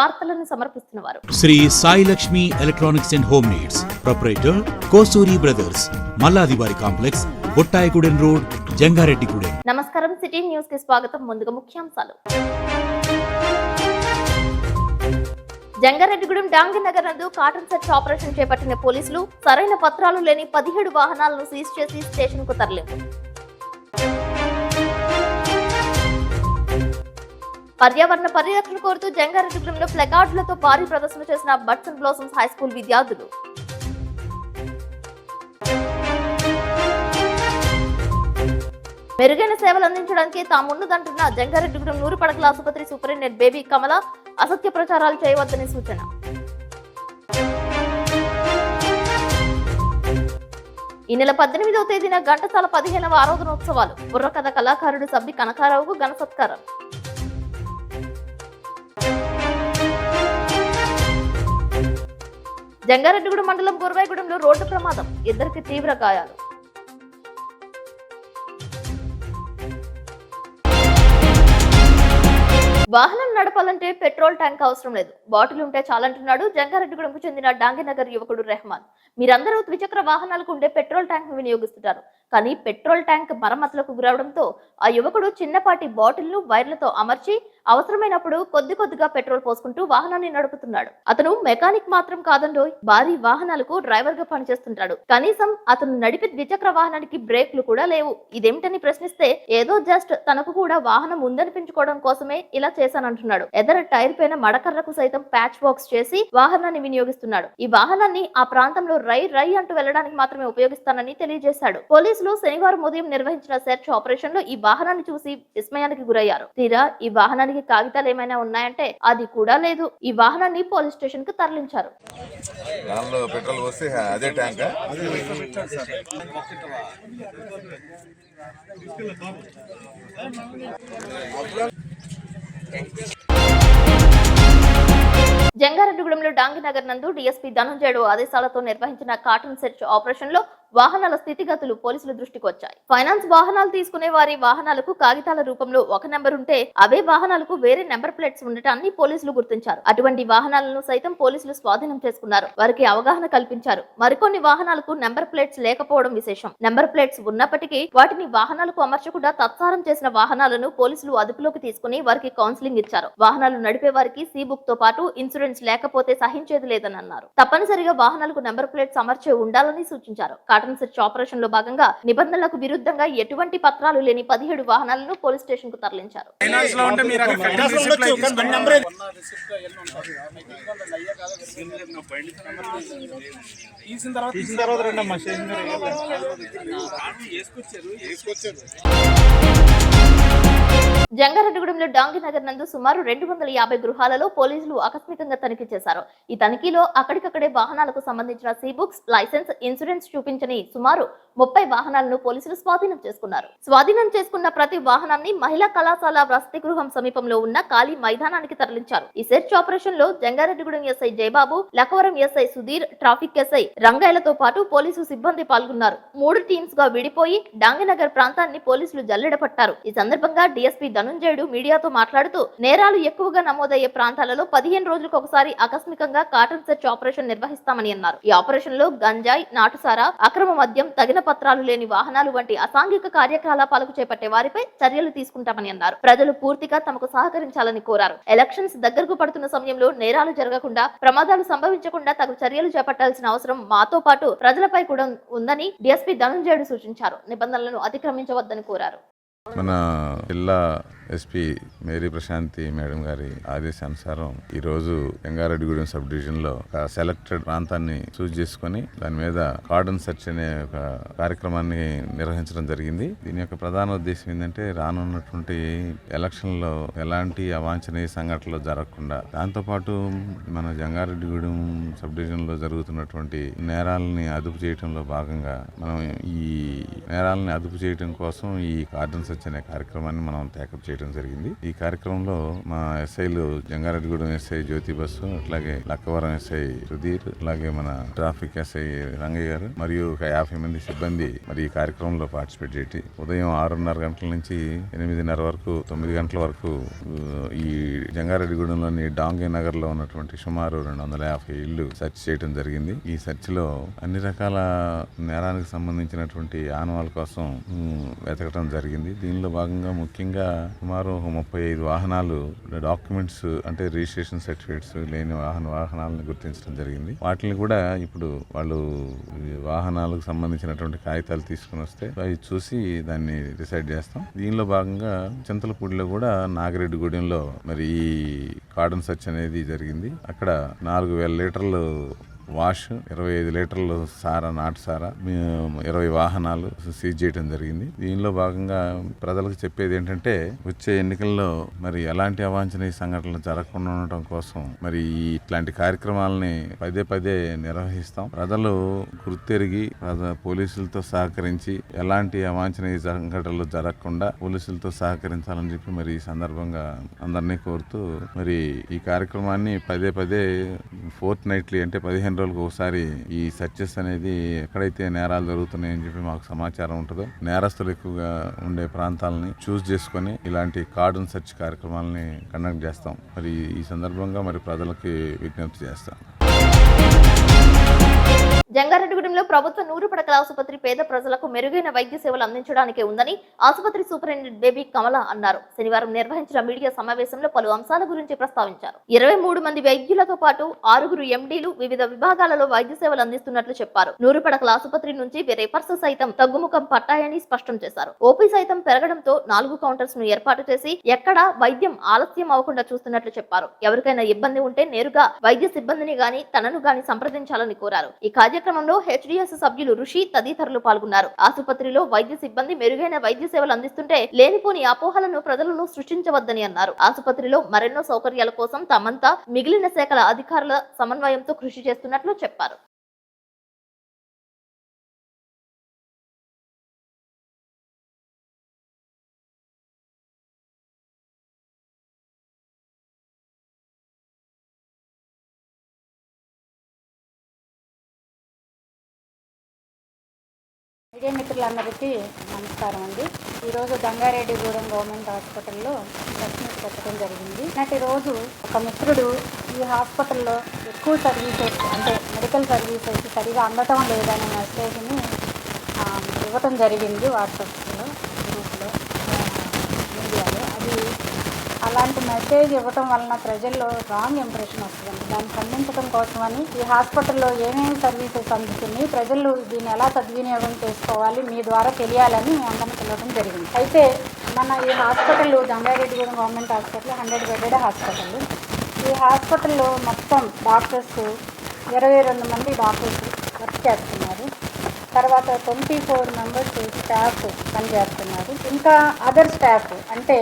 వార్తలను సమర్పిస్తున్నవారు Shri Sai Lakshmi electronics and home needs proprietor Kosuri brothers మల్లాదివారి కాంప్లెక్స్ బొట్టాయిగూడెం రోడ్ జంగారెడ్డిగూడెం. నమస్కారం, సిటీ న్యూస్ కి స్వాగతం. ముందుగా ముఖ్యాంశాలు. జంగారెడ్డిగూడెం డాంగినగర్ నందు కాటన్ సెర్చ్ ఆపరేషన్ చేపట్టిన పోలీసులు సరైన పత్రాలు లేని 17 వాహనాలను సీజ్ చేసి స్టేషన్ కు తరలింపు. పర్యావరణ పరిరక్షణ కోరుతూ జంగారెడ్డిగూడెంలో ప్లకార్డులతో భారీ ప్రదర్శన చేసిన buds and blossoms high school విద్యార్థులు. మెరుగైన సేవలు అందించడానికి తామున్నదంటున్న జంగారెడ్డిగూడెం 100 పడకల ఆసుపత్రి సూపరింటెండెంట్ బేబీ కమల అసత్య ప్రచారాలు చేయవద్దని సూచన. ఈ నెల 18వ తేదీన ఘంటసాల 15వ ఆరాధనోత్సవాలు. బుర్రకథ కళాకారుడు సబ్బి కనకారావుకు ఘన సత్కారం. జంగారెడ్డిగూడెం మండలం గురవాయిగూడెంలో రోడ్డు ప్రమాదం, 2కి తీవ్ర గాయాలు. వాహనం నడపాలంటే పెట్రోల్ ట్యాంక్ అవసరం లేదు, బాటిల్ ఉంటే చాలంటున్నాడు జంగారెడ్డిగూడెంకు చెందిన డాంగినగర్ యువకుడు రెహమాన్. మీరందరూ ద్విచక్ర వాహనాలకు ఉండే పెట్రోల్ ట్యాంక్ ను వినియోగిస్తుంటారు, కానీ పెట్రోల్ ట్యాంక్ మరమ్మతులకు గురవడంతో ఆ యువకుడు చిన్నపాటి బాటిల్ ను వైర్లతో అమర్చి అవసరమైనప్పుడు కొద్ది కొద్దిగా పెట్రోల్ పోసుకుంటూ వాహనాన్ని నడుపుతున్నాడు. అతను మెకానిక్ మాత్రం కాదండోయ్, భారీ వాహనాలకు డ్రైవర్ గా పనిచేస్తుంటాడు. కనీసం అతను నడిపే ద్విచక్ర వాహనానికి బ్రేక్లు కూడా లేవు. ఇదేమిటని ప్రశ్నిస్తే ఏదో జస్ట్ తనకు కూడా వాహనం ఉందనిపించుకోవడం కోసమే ఇలా చేశానంటున్నాడు. ఎదర టైర్ పైన మడకర్రకు సైతం ప్యాచ్ బాక్స్ చేసి వాహనాన్ని వినియోగిస్తున్నాడు. ఈ వాహనాన్ని ఆ ప్రాంతంలో రై రై అంటూ వెళ్లడానికి మాత్రమే ఉపయోగిస్తానని తెలియజేశాడు. పోలీసులు శనివారం ఉదయం నిర్వహించిన సెర్చ్ ఆపరేషన్ లో ఈ వాహనాన్ని చూసి విస్మయానికి గురయ్యారు. తీరా ఈ వాహనానికి కాగితాలు ఏమైనా ఉన్నాయంటే అది కూడా లేదు. ఈ వాహనాన్ని పోలీస్ స్టేషన్ కు తరలించారు. పెట్రోల్ వస్తే అదే ట్యాంక్ జంగారెడ్డిగూడెంలో డాంగినగర్ నందు డీఎస్పీ ధనంజయుడు ఆదేశాలతో నిర్వహించిన కాటన్ సెర్చ్ ఆపరేషన్ లో వాహనాల స్థితిగతులు పోలీసుల దృష్టికి వచ్చాయి. ఫైనాన్స్ వాహనాలు తీసుకునే వారి వాహనాలకు కాగితాల రూపంలో ఒక నెంబర్ ఉంటే అవే వాహనాలకు వేరే నెంబర్ ప్లేట్స్ ఉండటాన్ని పోలీసులు గుర్తించారు. అటువంటి వాహనాలను సైతం పోలీసులు స్వాధీనం చేసుకున్నారు. వారికి అవగాహన కల్పించారు. మరికొన్ని వాహనాలకు నెంబర్ ప్లేట్స్ లేకపోవడం విశేషం. నెంబర్ ప్లేట్స్ ఉన్నప్పటికీ వాటిని వాహనాలకు అమర్చకుండా తత్సారం చేసిన వాహనాలను పోలీసులు అదుపులోకి తీసుకుని వారికి కౌన్సిలింగ్ ఇచ్చారు. వాహనాలు నడిపే వారికి సి బుక్ తో పాటు ఇన్సూరెన్స్ లేకపోతే సహించేది లేదని అన్నారు. తప్పనిసరిగా వాహనాలకు నెంబర్ ప్లేట్స్ అమర్చే ఉండాలని సూచించారు. కాటన్ సెర్చ్ ఆపరేషన్ లో భాగంగా నిబంధనలకు విరుద్ధంగా ఎటువంటి పత్రాలు లేని 17 వాహనాలను పోలీస్ స్టేషన్ కు తరలించారు. జంగారెడ్డిగూడెంలో డాంగినగర్ నందు సుమారు 250 గృహాలలో పోలీసులు ఆకస్మికంగా తనిఖీ చేశారు. ఈ తనిఖీలో అక్కడికక్కడే వాహనాలకు సంబంధించిన సీ బుక్స్, లైసెన్స్, ఇన్సూరెన్స్ చూపించని సుమారు 30 వాహనాలను పోలీసులు స్వాధీనం చేసుకున్నారు. స్వాధీనం చేసుకున్న ప్రతి వాహనాన్ని మహిళా కళాశాల వసతి గృహం సమీపంలో ఉన్న ఖాళీ మైదానానికి తరలించారు. ఈ సెర్చ్ ఆపరేషన్ లో Jangareddygudem SI Jayababu, Lakkavaram SI Sudheer, traffic SI రంగాయలతో పాటు పోలీసు సిబ్బంది పాల్గొన్నారు. 3 టీమ్స్ గా విడిపోయి డాంగినగర్ ప్రాంతాన్ని పోలీసులు జల్లెడ పట్టారు. ఈ సందర్భంగా డీఎస్పీ ధనంజయుడు మీడియాతో మాట్లాడుతూ నేరాలు ఎక్కువగా నమోదయ్యే ప్రాంతాలలో 15 రోజులకు ఒకసారి ఆకస్మికంగా కాటన్ సెర్చ్ ఆపరేషన్ నిర్వహిస్తామని అన్నారు. ఈ ఆపరేషన్ లో గంజాయి, నాటుసారా, అక్రమ మద్యం, తగిన పత్రాలు లేని వాహనాలు వంటి అసాంఘిక కార్యకలాపాలకు చేపట్టే వారిపై చర్యలు తీసుకుంటామని అన్నారు. ప్రజలు పూర్తిగా తమకు సహకరించాలని కోరారు. ఎలక్షన్స్ దగ్గరకు పడుతున్న సమయంలో నేరాలు జరగకుండా, ప్రమాదాలు సంభవించకుండా తగు చర్యలు చేపట్టాల్సిన అవసరం మాతో పాటు ప్రజలపై కూడా ఉందని డీఎస్పీ ధనంజయుడు సూచించారు. నిబంధనలను అతిక్రమించవద్దని కోరారు. మన జిల్లా ఎస్పీ మేరీ ప్రశాంతి మేడం గారి ఆదేశానుసారం ఈరోజు జంగారెడ్డిగూడెం సబ్ డివిజన్ లో ఒక సెలెక్టెడ్ ప్రాంతాన్ని చూస్ చేసుకుని దాని మీద కార్డన్ సెర్చ్ అనే ఒక కార్యక్రమాన్ని నిర్వహించడం జరిగింది. దీని యొక్క ప్రధాన ఉద్దేశం ఏంటంటే రానున్నటువంటి ఎలక్షన్ లో ఎలాంటి అవాంఛనీయ సంఘటనలు జరగకుండా, దాంతోపాటు మన జంగారెడ్డిగూడెం సబ్ డివిజన్ లో జరుగుతున్నటువంటి నేరాలని అదుపు చేయడంలో భాగంగా మనం ఈ నేరాలని అదుపు చేయడం కోసం ఈ కార్డన్ సెర్చ్ అనే కార్యక్రమాన్ని మనం టేకప్ చేయడం జరిగింది. ఈ కార్యక్రమంలో మా ఎస్ఐలు జంగారెడ్డిగూడెం ఎస్ఐ జ్యోతి బస్సు, అట్లాగే లక్కవరం ఎస్ఐ సుధీర్, అలాగే మన ట్రాఫిక్ ఎస్ఐ రంగయ్య గారు మరియు ఒక 50 మంది సిబ్బంది మరి ఈ కార్యక్రమంలో పార్టిసిపేట్ చేసి ఉదయం 6:30 గంటల నుంచి 8:30 వరకు 9 గంటల వరకు ఈ జంగారెడ్డిగూడెంలోని డాంగే నగర్ లో ఉన్నటువంటి సుమారు 250 ఇళ్లు సెర్చ్ చేయడం జరిగింది. ఈ సెర్చ్ లో అన్ని రకాల నేరానికి సంబంధించినటువంటి ఆనవాళ్ళ కోసం వెతకడం జరిగింది. దీనిలో భాగంగా ముఖ్యంగా సుమారు 35 వాహనాలు డాక్యుమెంట్స్ అంటే రిజిస్ట్రేషన్ సర్టిఫికేట్స్ లేని వాహనాలను గుర్తించడం జరిగింది. వాటిని కూడా ఇప్పుడు వాళ్ళు వాహనాలకు సంబంధించినటువంటి కాగితాలు తీసుకుని వస్తే అవి చూసి దాన్ని డిసైడ్ చేస్తాం. దీనిలో భాగంగా చింతలపూడిలో కూడా నాగిరెడ్డిగూడెంలో మరి ఈ కార్డన్ సెర్చ్ అనేది జరిగింది. అక్కడ 4,000 లీటర్లు వాష్, 25 లీటర్లు సారా, నాటు సారా, 20 వాహనాలు సీజ్ చేయడం జరిగింది. దీనిలో భాగంగా ప్రజలకు చెప్పేది ఏంటంటే వచ్చే ఎన్నికల్లో మరి ఎలాంటి అవాంఛనీయ సంఘటనలు జరగకుండా ఉండటం కోసం మరి ఇట్లాంటి కార్యక్రమాలని పదే నిర్వహిస్తాం. ప్రజలు గుర్తెరిగి పోలీసులతో సహకరించి ఎలాంటి అవాంఛనీయ సంఘటనలు జరగకుండా పోలీసులతో సహకరించాలని చెప్పి మరి ఈ సందర్భంగా అందరినీ కోరుతూ మరి ఈ కార్యక్రమాన్ని పదే ఫోర్త్ నైట్లీ అంటే 15 రోజులకు ఒకసారి ఈ సర్చెస్ అనేది ఎక్కడైతే నేరాలు జరుగుతున్నాయని చెప్పి మాకు సమాచారం ఉంటుందో నేరస్తులు ఎక్కువగా ఉండే ప్రాంతాలని చూస్ చేసుకొని ఇలాంటి కార్డన్ సెర్చ్ కార్యక్రమాలని కండక్ట్ చేస్తాం. మరి ఈ సందర్భంగా మరి ప్రజలకి విజ్ఞప్తి చేస్తాం. జంగారెడ్డిగూడెంలో ప్రభుత్వ 100 పడకల ఆసుపత్రి పేద ప్రజలకు మెరుగైన వైద్య సేవలు అందించడానికే ఉందని ఆసుపత్రి సూపరింటెండెంట్ బేబీ కమల అన్నారు. శనివారం నిర్వహించిన మీడియా సమావేశంలో పలు అంశాల గురించి ప్రస్తావించారు. 23 మంది వైద్యులతో పాటు 6 ఎండీలు వివిధ విభాగాలలో వైద్య సేవలు అందిస్తున్నట్లు చెప్పారు. 100 పడకల ఆసుపత్రి నుంచి రేపర్స్ సైతం తగ్గుముఖం పట్టాయని స్పష్టం చేశారు. ఓపీ సైతం పెరగడంతో 4 కౌంటర్స్ ను ఏర్పాటు చేసి ఎక్కడా వైద్యం ఆలస్యం అవ్వకుండా చూస్తున్నట్లు చెప్పారు. ఎవరికైనా ఇబ్బంది ఉంటే నేరుగా వైద్య సిబ్బందిని గాని తనను గాని సంప్రదించాలని కోరారు. ఈ కార్యక్రమంలో హెచ్డిఎస్ సభ్యులు ఋషి తదితరులు పాల్గొన్నారు. ఆసుపత్రిలో వైద్య సిబ్బంది మెరుగైన వైద్య సేవలు అందిస్తుంటే లేనిపోని అపోహలను ప్రజలలో సృష్టించవద్దని అన్నారు. ఆసుపత్రిలో మరెన్నో సౌకర్యాల కోసం తమంతా మిగిలిన శాఖల అధికారుల సమన్వయంతో కృషి చేస్తున్నట్లు చెప్పారు. మీడియా మిత్రులందరికీ నమస్కారం అండి. ఈరోజు జంగారెడ్డిగూడెం గవర్నమెంట్ హాస్పిటల్లో ప్రెస్ మీట్ పెట్టడం జరిగింది. నాటి రోజు ఒక మిత్రుడు ఈ హాస్పిటల్లో ఎక్కువ సర్వీసెస్ అంటే మెడికల్ సర్వీసెస్ సరిగా అందటం లేదనే మెసేజ్ని ఇవ్వటం జరిగింది వాట్సాప్లో, గ్రూప్లో, మీడియాలో. అది అలాంటి మెసేజ్ ఇవ్వటం వలన ప్రజల్లో రాంగ్ ఇంప్రెషన్ వస్తుందండి. దాన్ని ఖండించడం కోసమని ఈ హాస్పిటల్లో ఏమేమి సర్వీసెస్ అందుతున్నాయి, ప్రజలు దీన్ని ఎలా సద్వినియోగం చేసుకోవాలి, మీ ద్వారా తెలియాలని మేము అందరినీ పిలవడం జరిగింది. అయితే మన ఈ hospital Jangareddygudem government hospital 100 bedded hospital. ఈ హాస్పిటల్లో మొత్తం డాక్టర్స్ 22 మంది డాక్టర్స్ వర్క్ చేస్తున్నారు. తర్వాత 24 మెంబర్స్ స్టాఫ్ పనిచేస్తున్నారు. ఇంకా అదర్ స్టాఫ్ అంటే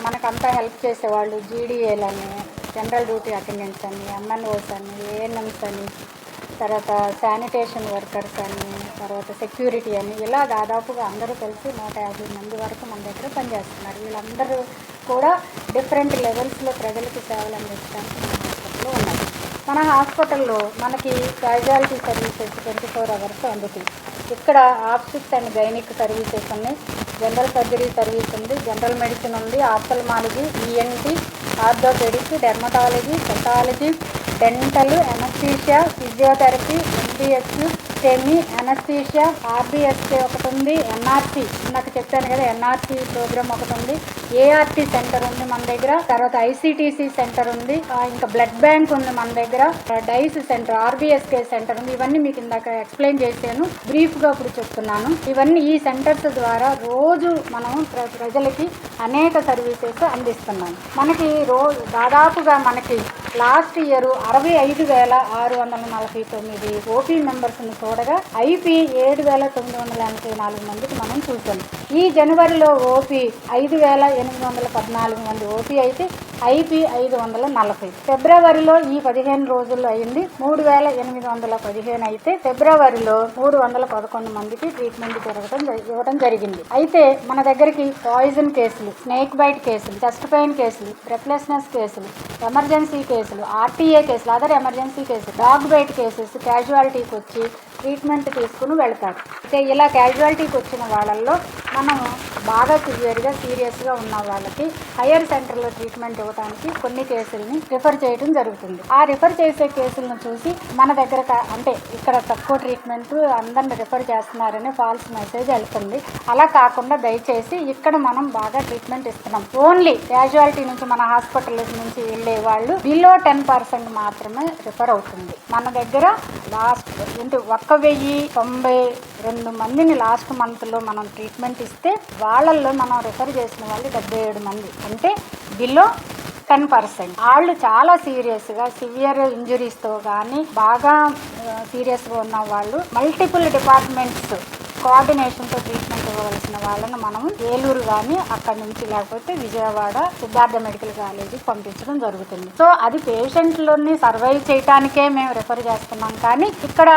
మనకంతా హెల్ప్ చేసేవాళ్ళు జీడీఏలని, జనరల్ డ్యూటీ అటెండెంట్స్ అని, ఎంఎన్ఓస్ అని, ఏఎన్ఎంస్ అని, తర్వాత శానిటేషన్ వర్కర్స్ అని, తర్వాత సెక్యూరిటీ అని, ఇలా దాదాపుగా అందరూ కలిసి 150 మంది వరకు మన దగ్గర పనిచేస్తున్నారు. వీళ్ళందరూ కూడా డిఫరెంట్ లెవెల్స్లో ప్రజలకి సేవలు అందించడానికి మన హాస్పిటల్లో ఉన్నారు. మన హాస్పిటల్లో మనకి క్యాజువాలిటీ సర్వీసెస్ 24 అవర్స్ అందుతాయి. ఇక్కడ ఆప్టిక్స్ అండ్ గైనిక్ సర్వీసెస్ ఉన్నాయి, జనరల్ సర్జరీ సర్వీస్ ఉంది, జనరల్ మెడిసిన్ ఉంది, ophthalmology, ENT, orthopaedic, dermatology, pathology, dental, anaesthesia, physiotherapy, MBS, semi, anaesthesia, RBSK ఒకటి ఉంది, ఎన్ఆర్సీ నాకు చెప్పాను కదా ఎన్ఆర్సీ ప్రోగ్రామ్ ఒకటి ఉంది, ఏఆర్టీ సెంటర్ ఉంది మన దగ్గర, తర్వాత ఐసీటీసీ సెంటర్ ఉంది, ఇంకా బ్లడ్ బ్యాంక్ ఉంది మన దగ్గర, డైస్ సెంటర్, ఆర్బీఎస్కే సెంటర్ ఉంది. ఇవన్నీ మీకు ఇందాక ఎక్స్ప్లెయిన్ చేశాను, బ్రీఫ్గా ఇప్పుడు చెప్తున్నాను. ఇవన్నీ ఈ సెంటర్స్ ద్వారా రోజు మనం ప్రజలకి అనేక సర్వీసెస్ అందిస్తున్నాం. మనకి దాదాపుగా మనకి లాస్ట్ ఇయర్ 65,649 ఓపీ మెంబర్స్ని చూడగా ఐపీ 7,984 మందికి మనం చూసాం. ఈ జనవరిలో ఓపీ 5,814 మంది ఓపీ అయితే ఐపీ 540. ఫిబ్రవరిలో ఈ 15 రోజుల్లో అయింది 3815 అయితే ఫిబ్రవరిలో 311 మందికి ట్రీట్మెంట్ ఇవ్వడం జరిగింది. అయితే మన దగ్గరికి పాయిజన్ కేసులు, స్నేక్ బైట్ కేసులు, చెస్ట్ పెయిన్ కేసులు, బ్రెత్లెస్నెస్ కేసులు, ఎమర్జెన్సీ కేసులు, ఆర్టీఏ కేసులు, అదర్ ఎమర్జెన్సీ కేసులు, డాగ్ బైట్ కేసెస్ క్యాజువాలిటీకి వచ్చి ట్రీట్మెంట్ తీసుకుని వెళ్తారు. అయితే ఇలా క్యాజువాలిటీకి వచ్చిన వాళ్ళల్లో మనము బాగా సివియర్గా సీరియస్గా ఉన్న వాళ్ళకి హైయర్ సెంటర్లో ట్రీట్మెంట్ ఇవ్వడానికి కొన్ని కేసుల్ని రిఫర్ చేయడం జరుగుతుంది. ఆ రిఫర్ చేసే కేసులను చూసి మన దగ్గర అంటే ఇక్కడ తక్కువ ట్రీట్మెంట్ అందరిని రిఫర్ చేస్తున్నారని ఫాల్స్ మెసేజ్ వెళ్తుంది. అలా కాకుండా దయచేసి ఇక్కడ మనం బాగా ట్రీట్మెంట్ ఇస్తున్నాం. ఓన్లీ క్యాజువాలిటీ నుంచి మన హాస్పిటల్ నుంచి వెళ్ళే వాళ్ళు బిలో 10% మాత్రమే రిఫర్ అవుతుంది. మన దగ్గర లాస్ట్ 1,092 మందిని లాస్ట్ మంత్లో మనం ట్రీట్మెంట్ ఇస్తే వాళ్ళల్లో మనం రిఫర్ చేసిన వాళ్ళు 77 మంది, అంటే బిలో 10%. వాళ్ళు చాలా సీరియస్గా సివియర్ ఇంజురీస్తో కానీ బాగా సీరియస్గా ఉన్న వాళ్ళు మల్టిపుల్ డిపార్ట్మెంట్స్ కోఆర్డినేషన్తో ట్రీట్మెంట్ ఇవ్వవలసిన వాళ్ళను మనం ఏలూరు కానీ అక్కడి నుంచి లేకపోతే విజయవాడ సిద్ధార్థ మెడికల్ కాలేజీకి పంపించడం జరుగుతుంది. సో అది పేషెంట్లని సర్వైవ్ చేయడానికే మేము రిఫర్ చేస్తున్నాం, కానీ ఇక్కడ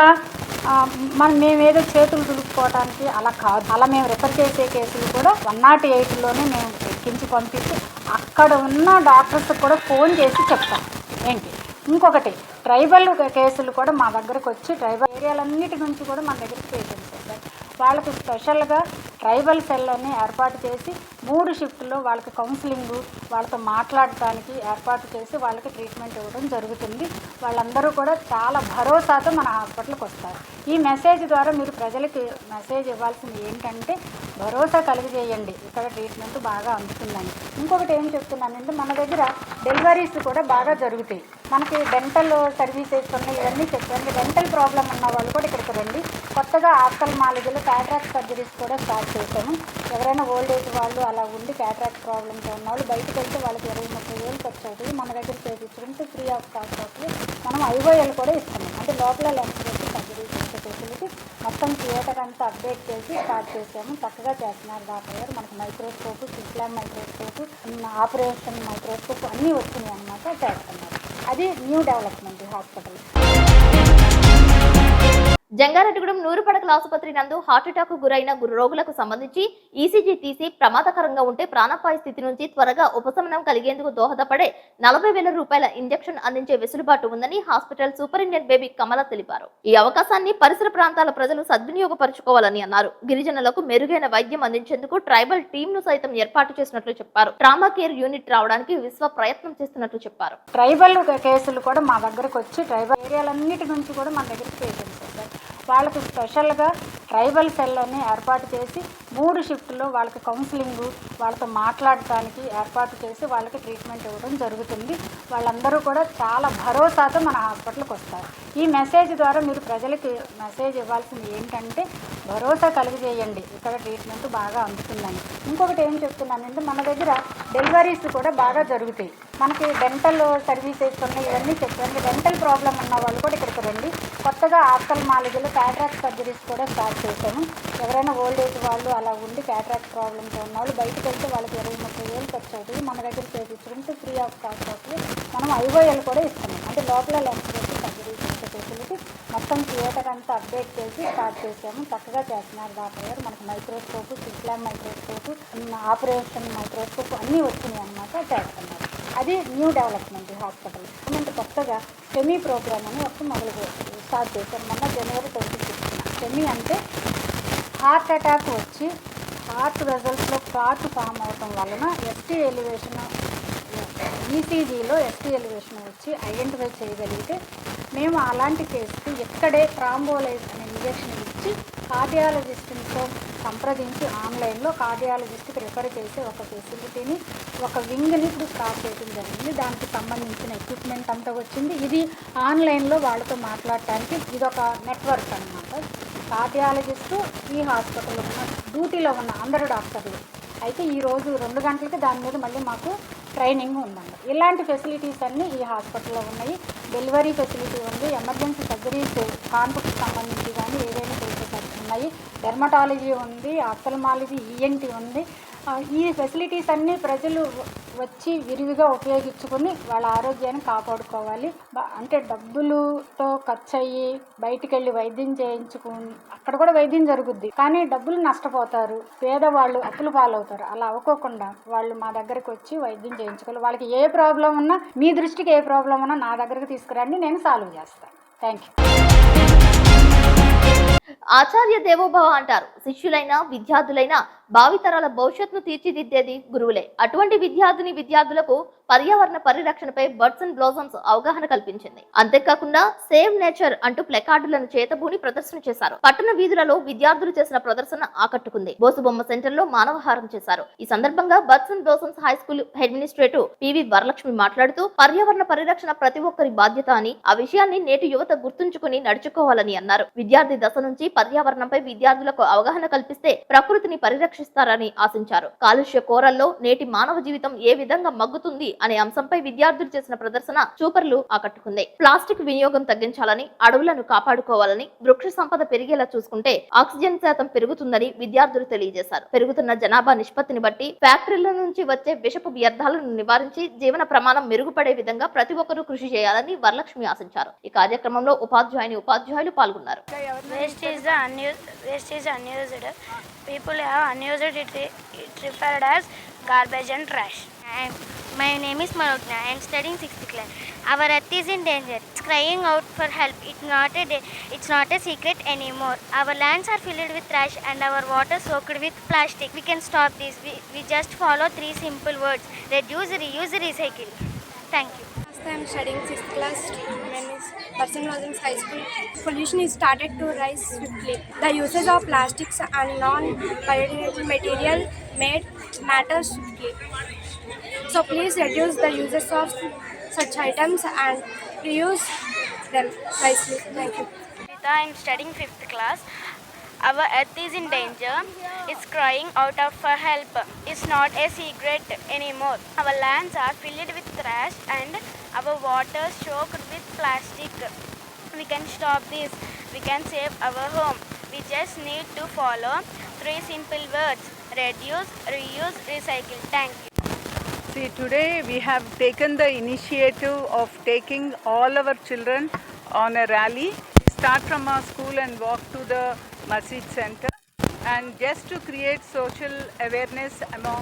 మేమేదో చేతులు దులుపుకోవడానికి అలా కాదు. అలా మేము రిఫర్ చేసే కేసులు కూడా 108లోనే మేము ఎక్కించి పంపించి అక్కడ ఉన్న డాక్టర్స్ కూడా ఫోన్ చేసి చెప్తాం. ఏంటి ఇంకొకటి ట్రైబల్ కేసులు కూడా మా దగ్గరకు వచ్చి ట్రైబల్ ఏరియాలన్నిటి నుంచి కూడా మన దగ్గరికి పేషెంట్స్ వస్తారు. వాళ్ళకి స్పెషల్గా ట్రైబల్ సెల్ అని ఏర్పాటు చేసి 3 షిఫ్ట్లో వాళ్ళకి కౌన్సిలింగ్, వాళ్ళతో మాట్లాడటానికి ఏర్పాటు చేసి వాళ్ళకి ట్రీట్మెంట్ ఇవ్వడం జరుగుతుంది. వాళ్ళందరూ కూడా చాలా భరోసాతో మన హాస్పిటల్కి వస్తారు. ఈ మెసేజ్ ద్వారా మీరు ప్రజలకి మెసేజ్ ఇవ్వాల్సింది ఏంటంటే భరోసా కలిగజేయండి, ఇక్కడ ట్రీట్మెంట్ బాగా అందుతుందని. ఇంకొకటి ఏం చెప్తున్నానంటే మన దగ్గర డెలివరీస్ కూడా బాగా జరుగుతాయి. మనకి డెంటల్ సర్వీసెస్ ఉన్నాయి, ఇవన్నీ చెప్పండి. డెంటల్ ప్రాబ్లం ఉన్న వాళ్ళు కూడా ఇక్కడికి రండి. కొత్తగా ఆఫ్థల్మాలజీలో క్యాటరాక్ట్ సర్జరీస్ కూడా స్టార్ట్ చేశాము. ఎవరైనా ఓల్డ్ ఏజ్ వాళ్ళు అలా ఉండి క్యాటరాక్ట్ ప్రాబ్లమ్తో ఉన్న వాళ్ళు బయటకు వెళ్తే వాళ్ళకి 20-30 వేలు ఖర్చు అవుతుంది. మన దగ్గర చేయించుకుంటే ఫ్రీ ఆఫ్ కాస్ట్ అవుతుంది. మనం IOL కూడా ఇస్తున్నాం, అంటే లోపల లెన్స్ పెట్టి సర్జరీస్ ఇచ్చే ఫెసిలిటీ మొత్తం థియేటర్ అంతా అప్డేట్ చేసి స్టార్ట్ చేసాము. చక్కగా చేస్తున్నారు డాక్టర్ గారు. మనకు మైక్రోస్కోప్, సిక్లామ్ మైక్రోస్కోప్, ఆపరేషన్ మైక్రోస్కోప్ అన్నీ వచ్చినాయి అన్నమాట, చేస్తున్నారు. అది న్యూ డెవలప్మెంట్ హాస్పిటల్. జంగారెడ్డిగూడెం నూరు పడకల ఆసుపత్రి నందు హార్ట్అటాక్ గురైన రోగులకు సంబంధించి ఈసీజీ తీసి ప్రమాదకరంగా ఉంటే ప్రాణాపాయ స్థితి నుంచి త్వరగా ఉపశమనం కలిగేందుకు దోహదపడే 40,000 రూపాయల ఇంజెక్షన్ అందించే వెసులుబాటు ఉందని హాస్పిటల్ సూపరింటెండెంట్ బేబీ కమల తెలిపారు. ఈ అవకాశాన్ని పరిసర ప్రాంతాల ప్రజలు సద్వినియోగపరచుకోవాలని అన్నారు. గిరిజనులకు మెరుగైన వైద్యం అందించేందుకు ట్రైబల్ టీమ్ ను సైతం ఏర్పాటు చేసినట్లు చెప్పారు. ట్రామా కేర్ యూనిట్ రావడానికి విశ్వ ప్రయత్నం చేస్తున్నట్లు చెప్పారు. ట్రైబల్ కేసులు కూడా మా దగ్గరకు వచ్చి ట్రైబల్ ఏరియాలన్నిటి నుంచి కూడా మన దగ్గరికి పేషెంట్స్ వస్తారు. వాళ్ళకి స్పెషల్గా ట్రైబల్ సెల్ అని ఏర్పాటు చేసి 3 షిఫ్ట్లో వాళ్ళకి కౌన్సిలింగ్, వాళ్ళతో మాట్లాడటానికి ఏర్పాటు చేసి వాళ్ళకి ట్రీట్మెంట్ ఇవ్వడం జరుగుతుంది. వాళ్ళందరూ కూడా చాలా భరోసాతో మన హాస్పిటల్కి వస్తారు. ఈ మెసేజ్ ద్వారా మీరు ప్రజలకి మెసేజ్ ఇవ్వాల్సింది ఏంటంటే భరోసా కలిగజేయండి, ఇక్కడ ట్రీట్మెంట్ బాగా అందుతుందని. ఇంకొకటి ఏం చెప్తున్నానంటే మన దగ్గర డెలివరీస్ కూడా బాగా జరుగుతాయి. మనకి డెంటల్ సర్వీసెస్ ఉన్నాయి, ఇవన్నీ చెప్పండి. డెంటల్ ప్రాబ్లం ఉన్న వాళ్ళు కూడా ఇక్కడికి రండి. కొత్తగా ఆఫ్థల్మాలజీలో క్యాటరాక్ట్ సర్జరీస్ కూడా స్టార్ట్ చేశాము. ఎవరైనా ఓల్డ్ ఏజ్ వాళ్ళు అలా ఉండి క్యాటరాక్ట్ ప్రాబ్లమ్తో ఉన్న వాళ్ళు బయటకు వెళ్తే వాళ్ళకి 20-30 వేలు ఖర్చు అవుతుంది. మన దగ్గర చేయించుకుంటే ఫ్రీ ఆఫ్ కాస్ట్ అవుతుంది. మనం IOL కూడా ఇస్తున్నాం, అంటే లోపల లెన్స్ పెట్టి సర్జరీస్ ఇచ్చే ఫెసిలిటీ మొత్తం థియేటర్ అంతా అప్డేట్ చేసి స్టార్ట్ చేసాము. చక్కగా చేస్తున్నారు డాక్టర్ గారు. మనకు మైక్రోస్కోప్, సిక్లామ్ మైక్రోస్కోప్, ఆపరేషన్ మైక్రోస్కోప్ అన్నీ వచ్చినాయి అన్నమాట, చేస్తున్నారు. అది న్యూ డెవలప్మెంట్ హాస్పిటల్. గవర్నమెంట్ కొత్తగా సెమీ ప్రోగ్రామ్ అని స్టార్ట్ చేశారు మొన్న జనవరి 26న. సెమీ అంటే హార్ట్ అటాక్ వచ్చి హార్ట్ వెజల్స్లో క్లాట్ ఫామ్ అవటం వలన ST ఎలివేషన్, ECGలో ST ఎలివేషన్ వచ్చి ఐడెంటిఫై చేయగలిగితే మేము అలాంటి కేసుకి ఇక్కడే ట్రాంబోలైజ్ అనే ఇంజెక్షన్ ఇచ్చి కార్డియాలజిస్ట్తో సంప్రదించి ఆన్లైన్లో కార్డియాలజిస్ట్కి రిఫర్ చేసి ఒక ఫెసిలిటీని, ఒక వింగ్ని ఇప్పుడు స్టార్ట్ చేయడం జరిగింది. దానికి సంబంధించిన ఎక్విప్మెంట్ అంతా వచ్చింది. ఇది ఆన్లైన్లో వాళ్ళతో మాట్లాడటానికి ఇదొక నెట్వర్క్ అన్నమాట. కార్డియాలజిస్టు ఈ హాస్పిటల్లో ఉన్న డ్యూటీలో ఉన్న అందరు డాక్టర్లు అయితే ఈరోజు 2 గంటలకి దాని మీద మళ్ళీ మాకు ట్రైనింగ్ ఉందండి. ఇలాంటి ఫెసిలిటీస్ అన్నీ ఈ హాస్పిటల్లో ఉన్నాయి. డెలివరీ ఫెసిలిటీ ఉంది, ఎమర్జెన్సీ సర్జరీస్ కాన్పుకి సంబంధించి కానీ ఏదైనా ఫెసిలిటీస్ ఉన్నాయి, డెర్మటాలజీ ఉంది, ఆఫ్థల్మాలజీ, ENT ఉంది. ఈ ఫెసిలిటీస్ అన్నీ ప్రజలు వచ్చి విరివిగా ఉపయోగించుకొని వాళ్ళ ఆరోగ్యాన్ని కాపాడుకోవాలి. అంటే డబ్బులతో ఖర్చు అయ్యి బయటికి వెళ్ళి వైద్యం చేయించుకుని అక్కడ కూడా వైద్యం జరుగుద్ది, కానీ డబ్బులు నష్టపోతారు, పేదవాళ్ళు అప్పులు పాలవుతారు. అలా అవ్వకోకుండా వాళ్ళు మా దగ్గరకు వచ్చి వైద్యం చేయించుకోవాలి. వాళ్ళకి ఏ ప్రాబ్లం ఉన్నా, మీ దృష్టికి ఏ ప్రాబ్లం ఉన్నా నా దగ్గరకు తీసుకురండి, నేను సాల్వ్ చేస్తాను. Thank you. ఆచార్య దేవోభవ అంటారు. శిష్యులైన విద్యార్థులైన భావితరాల భవిష్యత్తును తీర్చిదిద్దేది గురువులే. అటువంటి విద్యార్థులకు పర్యావరణ పరిరక్షణపై బర్డ్స్ అండ్ బ్లాసమ్స్ అవగాహన కల్పించింది. అంతేకాకుండా సేవ్ నేచర్ అంటూ ప్లకార్డులను చేతబూని ప్రదర్శన చేశారు. పట్టణ వీధులలో విద్యార్థులు చేసిన ప్రదర్శన ఆకట్టుకుంది. బోసుబొమ్మ సెంటర్ లో మానవహారం చేశారు. ఈ సందర్భంగా birds and blossoms high school administrative PV Varalakshmi మాట్లాడుతూ పర్యావరణ పరిరక్షణ ప్రతి ఒక్కరి బాధ్యత అని, ఆ విషయాన్ని నేటి యువత గుర్తుంచుకుని నడుచుకోవాలని అన్నారు. విద్యార్థి దశ నుంచి పర్యావరణంపై విద్యార్థులకు అవగాహన కల్పిస్తే ప్రకృతిని పరిరక్షిస్తారని ఆశించారు. కాలుష్య కోరల్లో నేటి మానవ జీవితం ఏ విధంగా మగ్గుతుంది అనే అంశంపై విద్యార్థులు చేసిన ప్రదర్శన చూపర్లు ఆకట్టుకుంది. ప్లాస్టిక్ వినియోగం తగ్గించాలని, అడవులను కాపాడుకోవాలని, వృక్ష సంపద పెరిగేలా చూసుకుంటే ఆక్సిజన్ శాతం పెరుగుతుందని విద్యార్థులు తెలియజేశారు. పెరుగుతున్న జనాభా నిష్పత్తిని బట్టి ఫ్యాక్టరీల నుంచి వచ్చే విషపు వ్యర్థాలను నివారించి జీవన ప్రమాణం మెరుగుపడే విధంగా ప్రతి ఒక్కరూ కృషి చేయాలని వరలక్ష్మి ఆశించారు. ఈ కార్యక్రమంలో ఉపాధ్యాయులు పాల్గొన్నారు. People have unused it referred as garbage and trash. My name is Manogna. I am studying 6th class. Our earth is in danger. It's crying out for help. It's not a secret anymore. Our lands are filled with trash and our water soaked with plastic. We can stop this. We just follow 3 simple words: reduce, reuse, recycle. Thank you. I am studying 6th class. My name is Person Blossoms High School. Pollution is started to rise swiftly. The usage of plastics and non-biodegradable material made matters swiftly. So please reduce the uses of such items and reuse them wisely. Thank you. I am studying 5th class. Our earth is in danger. It's crying out for help. It's not a secret anymore. Our lands are filled with trash and our water soaked with plastic. We can stop this. We can save our home. We just need to follow 3 simple words: reduce, reuse, recycle. Thank you. See, today we have taken the initiative of taking all our children on a rally. Start from our school and walk to the Masjid Center, and just to create social awareness among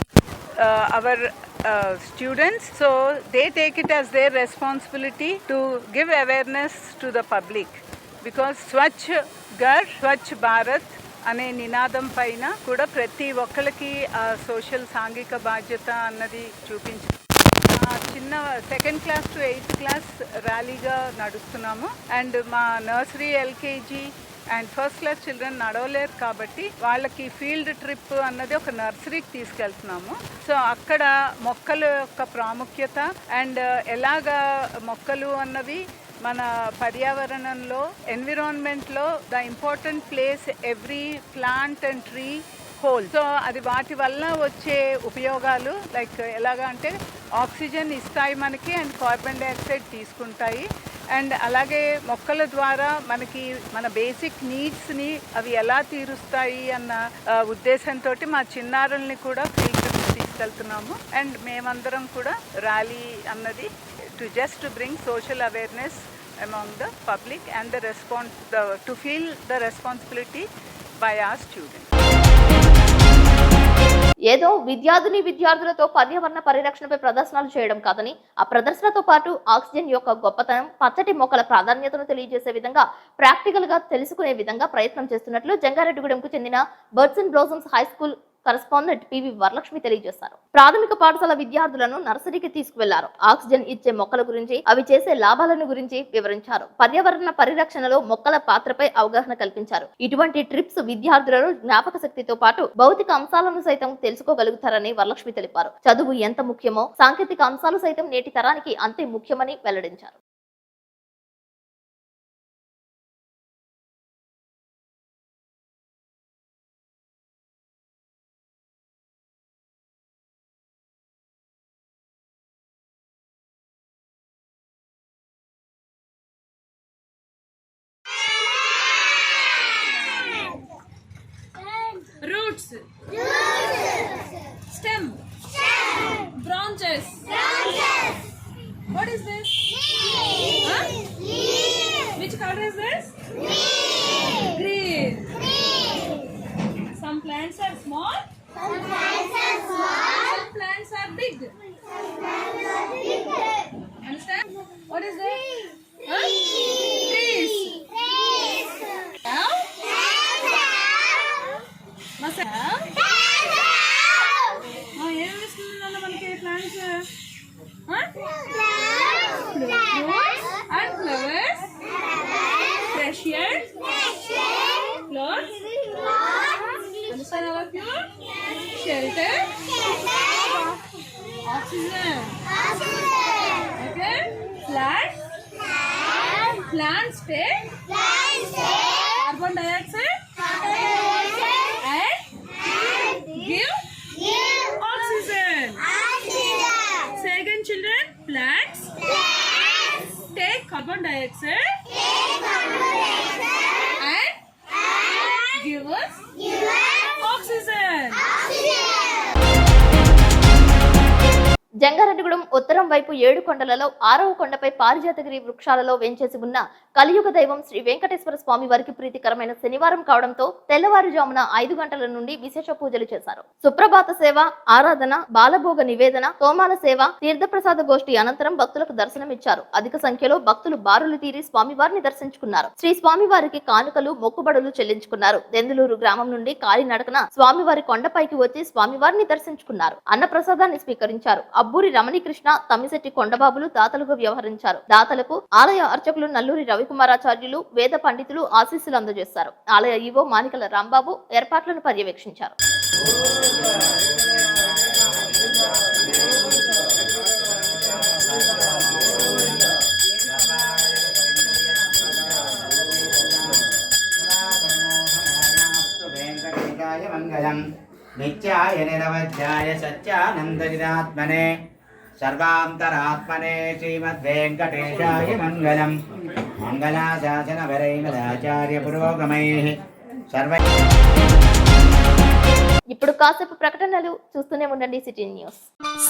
our students. So they take it as their responsibility to give awareness to the public, because Swachh Ghar Swachh Bharat అనే నినాదం పైన కూడా ప్రతి ఒక్కరికి social సాంఘిక బాధ్యత అన్నది చూపించి చిన్న 2nd class to 8th class ర్యాలీగా నడుస్తున్నాము. అండ్ మా nursery, LKG and 1st class children నడవలేరు కాబట్టి వాళ్ళకి ఫీల్డ్ ట్రిప్ అన్నది ఒక నర్సరీకి తీసుకెళ్తున్నాము. సో అక్కడ మొక్కల యొక్క ప్రాముఖ్యత అండ్ ఎలాగా మొక్కలు అన్నవి మన పర్యావరణంలో, ఎన్విరాన్మెంట్లో the important place every plant and tree whole. So అది వాటి వల్ల వచ్చే ఉపయోగాలు లైక్ ఎలాగా అంటే ఆక్సిజన్ ఇస్తాయి మనకి అండ్ కార్బన్ డైఆక్సైడ్ తీసుకుంటాయి. అండ్ అలాగే మొక్కల ద్వారా మనకి మన బేసిక్ నీడ్స్ని అవి ఎలా తీరుస్తాయి అన్న ఉద్దేశంతో మా చిన్నారుల్ని కూడా ఫీల్డ్ తీసుకెళ్తున్నాము. అండ్ మేమందరం కూడా ర్యాలీ అన్నది to bring social awareness among the public and to feel the responsibility by our students. ఏదో విద్యార్థులతో పర్యావరణ పరిరక్షణపై ప్రదర్శనలు చేయడం కాదని, ఆ ప్రదర్శనతో పాటు ఆక్సిజన్ యొక్క గొప్పతనం, పచ్చటి మొక్కల ప్రాధాన్యతను తెలియజేసే విధంగా ప్రాక్టికల్ గా తెలుసుకునే విధంగా ప్రయత్నం చేస్తున్నట్లు జంగారెడ్డిగూడెంకు చెందిన birds and blossoms high school correspondent PV Varalakshmi తెలియజేశారు. ప్రాథమిక పాఠశాల విద్యార్థులను నర్సరీకి తీసుకువెళ్లారు. ఆక్సిజన్ ఇచ్చే మొక్కల గురించి, అవి చేసే లాభాలను గురించి వివరించారు. పర్యావరణ పరిరక్షణలో మొక్కల పాత్రపై అవగాహన కల్పించారు. ఇటువంటి ట్రిప్స్ విద్యార్థులను జ్ఞాపక శక్తితో పాటు భౌతిక అంశాలను సైతం తెలుసుకోగలుగుతారని వరలక్ష్మి తెలిపారు. చదువు ఎంత ముఖ్యమో సాంకేతిక అంశాలు సైతం నేటి తరానికి అంతే ముఖ్యమని వెల్లడించారు. Roots. Stem. Branches. Green. Some plants are small. Some plants are big. Understand? What is that? Trees. Now? Must have? ఏం వేస్తుందన్న మనకి plants and flowers, fresh air, clothes, understand all of you? Shelter, oxygen, okay? Plants take carbon dioxide and give oxygen. Say again, children. Plants take carbon dioxide and give us oxygen. Jangareddygudem ఉత్తరం వైపు 7 కొండలలో 6వ కొండపై పారిజాతగిరి వృక్షాలలో వేంచేసి ఉన్న కలియుగ దైవం శ్రీ వెంకటేశ్వర స్వామి వారికి ప్రీతికరమైన శనివారం కావడంతో తెల్లవారుజామున 5 గంటల నుండి విశేష పూజలు చేశారు. సుప్రభాత సేవ, ఆరాధన, బాలభోగ నివేదన, తోమాల సేవ, తీర్థప్రసాద గోష్ఠి అనంతరం భక్తులకు దర్శనమిచ్చారు. అధిక సంఖ్యలో భక్తులు బారులు తీరి స్వామివారిని దర్శించుకున్నారు. శ్రీ స్వామివారికి కానుకలు, మొక్కుబడులు చెల్లించుకున్నారు. దెందులూరు గ్రామం నుండి కాలినడకన స్వామివారి కొండపైకి వచ్చి స్వామివారిని దర్శించుకున్నారు. అన్న ప్రసాదాన్ని స్వీకరించారు. అబ్బూరి రమణీకృష్ణ, తమ్మిశెట్టి కొండబాబులు దాతలుగా వ్యవహరించారు. దాతలకు ఆలయ అర్చకులు నల్లూరి రవికుమారాచార్యులు, వేద పండితులు ఆశీస్సులు అందజేశారు. ఆలయ ఈవో మానికల రాంబాబు ఏర్పాట్లను పర్యవేక్షించారు. నిత్యాయ నిరవధ్యాయ సత్యానందవిదాత్మనే సర్వాంతరాత్మనే శ్రీమద్వేంకటేశాయ మంగళం. మంగళాశాసన వరైమదాచార్య పురోగమైః సర్వ. ఇప్పుడు కాసేపు ప్రకటనలు చూస్తూనే ఉండండి సిటీ న్యూస్.